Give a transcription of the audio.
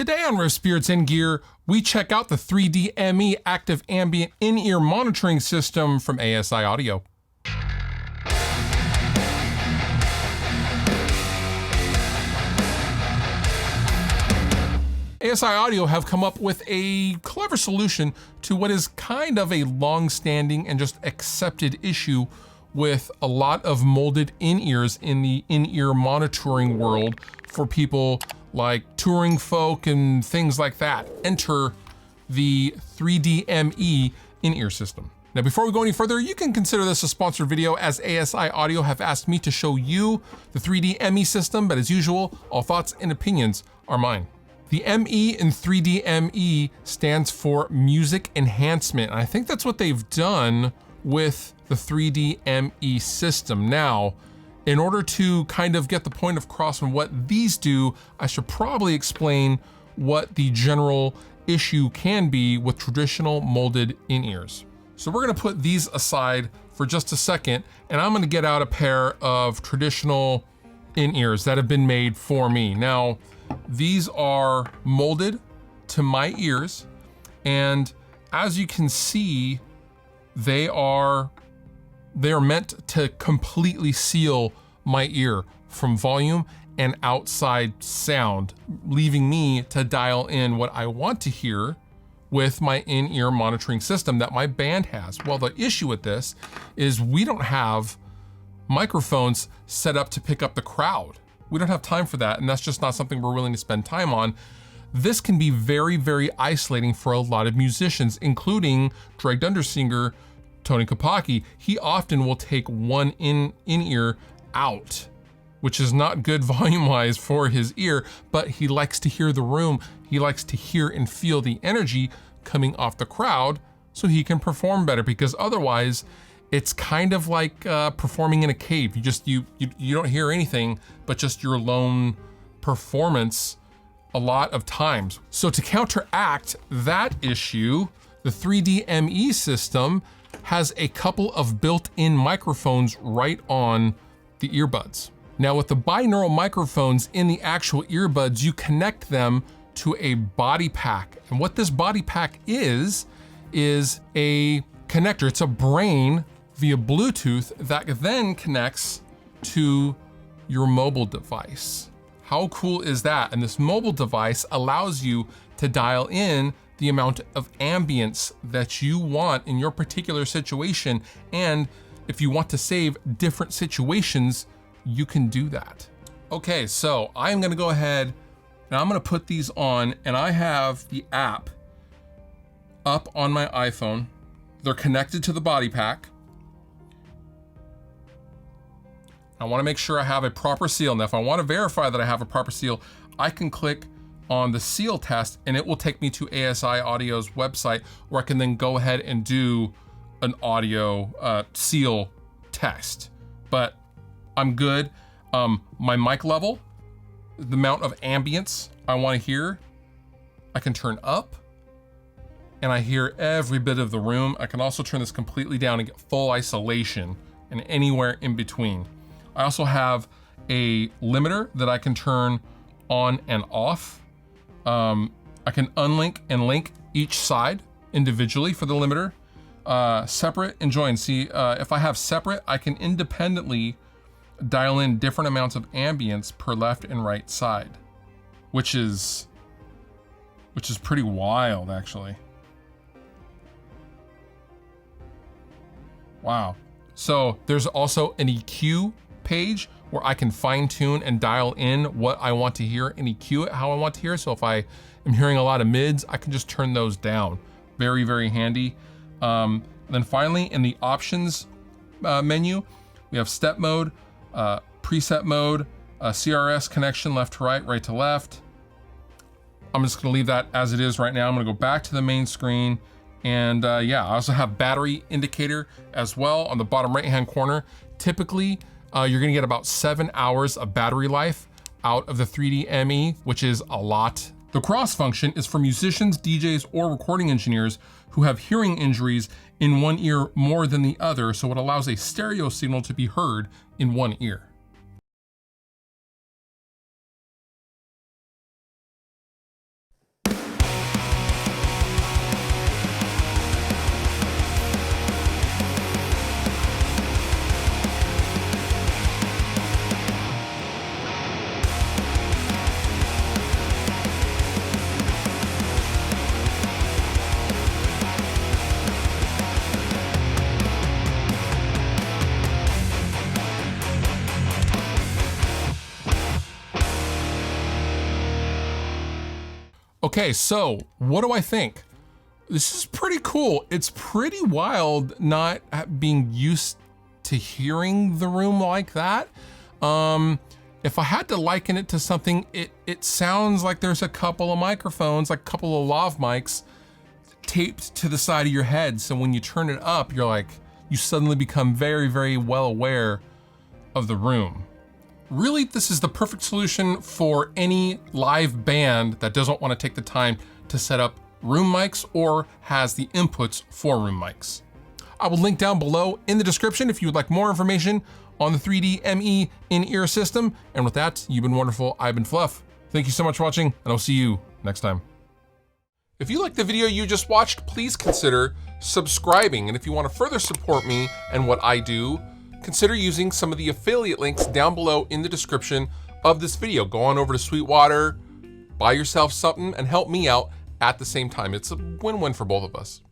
Today on Riffs, Beards, and Gear, we check out the 3D Active Ambient In-Ear Monitoring System from ASI Audio. ASI Audio have come up with a clever solution to what is kind of a long-standing and just accepted issue with a lot of molded in-ears in the in-ear monitoring world for people like touring folk and things like that. Enter the 3D in-ear system. Now, before we go any further, you can consider this a sponsored video as ASI Audio have asked me to show you the 3D system, but as usual, all thoughts and opinions are mine. The ME in 3D stands for music enhancement. And I think that's what they've done with the 3D system. Now, in order to kind of get the point across on what these do, I should probably explain what the general issue can be with traditional molded in-ears. So we're gonna put these aside for just a second, and I'm gonna get out a pair of traditional in-ears that have been made for me. Now, these are molded to my ears, and as you can see, they are meant to completely seal my ear from volume and outside sound, leaving me to dial in what I want to hear with my in-ear monitoring system that my band has. Well, the issue with this is we don't have microphones set up to pick up the crowd. We don't have time for that, and that's just not something we're willing to spend time on. This can be very, very isolating for a lot of musicians, including Drake Dunder's singer, Tony Kopacki. He often will take one in-ear out, which is not good volume-wise for his ear, but he likes to hear the room. He likes to hear and feel the energy coming off the crowd so he can perform better, because otherwise it's kind of like performing in a cave. You don't hear anything but just your lone performance a lot of times. So to counteract that issue, the 3D system has a couple of built-in microphones right on the earbuds. Now, with the binaural microphones in the actual earbuds, you connect them to a body pack. And what this body pack is a connector. It's a brain via Bluetooth that then connects to your mobile device. How cool is that? And this mobile device allows you to dial in the amount of ambience that you want in your particular situation. And if you want to save different situations, you can do that. Okay, so I'm gonna go ahead and I'm gonna put these on, and I have the app up on my iPhone. They're connected to the body pack. I wanna make sure I have a proper seal. Now, if I wanna verify that I have a proper seal, I can click on the seal test and it will take me to ASI Audio's website, where I can then go ahead and do an audio seal test. But I'm good. My mic level, the amount of ambience I want to hear, I can turn up, and I hear every bit of the room. I can also turn this completely down and get full isolation and anywhere in between. I also have a limiter that I can turn on and off. I can unlink and link each side individually for the limiter. Separate and join. See, if I have separate, I can independently dial in different amounts of ambience per left and right side, which is pretty wild, actually. Wow. So there's also an EQ page where I can fine tune and dial in what I want to hear and EQ it how I want to hear. So if I am hearing a lot of mids, I can just turn those down. Very, very handy. Then finally, in the options menu, we have step mode, preset mode, CROS connection, left to right, right to left. I'm just gonna leave that as it is right now. I'm gonna go back to the main screen. And yeah, I also have battery indicator as well on the bottom right-hand corner. Typically, you're gonna get about 7 hours of battery life out of the 3D which is a lot. The CROS function is for musicians, DJs, or recording engineers who have hearing injuries in one ear more than the other, so it allows a stereo signal to be heard in one ear. Okay, so what do I think? This is pretty cool. It's pretty wild not being used to hearing the room like that. If I had to liken it to something, it sounds like there's a couple of microphones, like a couple of lav mics taped to the side of your head. So when you turn it up, you're like, you suddenly become very, very well aware of the room. Really, this is the perfect solution for any live band that doesn't want to take the time to set up room mics or has the inputs for room mics. I will link down below in the description if you would like more information on the 3D ME in-ear system. And with that, you've been wonderful. I've been Fluff. Thank you so much for watching, and I'll see you next time. If you liked the video you just watched, please consider subscribing. And if you want to further support me and what I do, consider using some of the affiliate links down below in the description of this video. Go on over to Sweetwater, buy yourself something, and help me out at the same time. It's a win-win for both of us.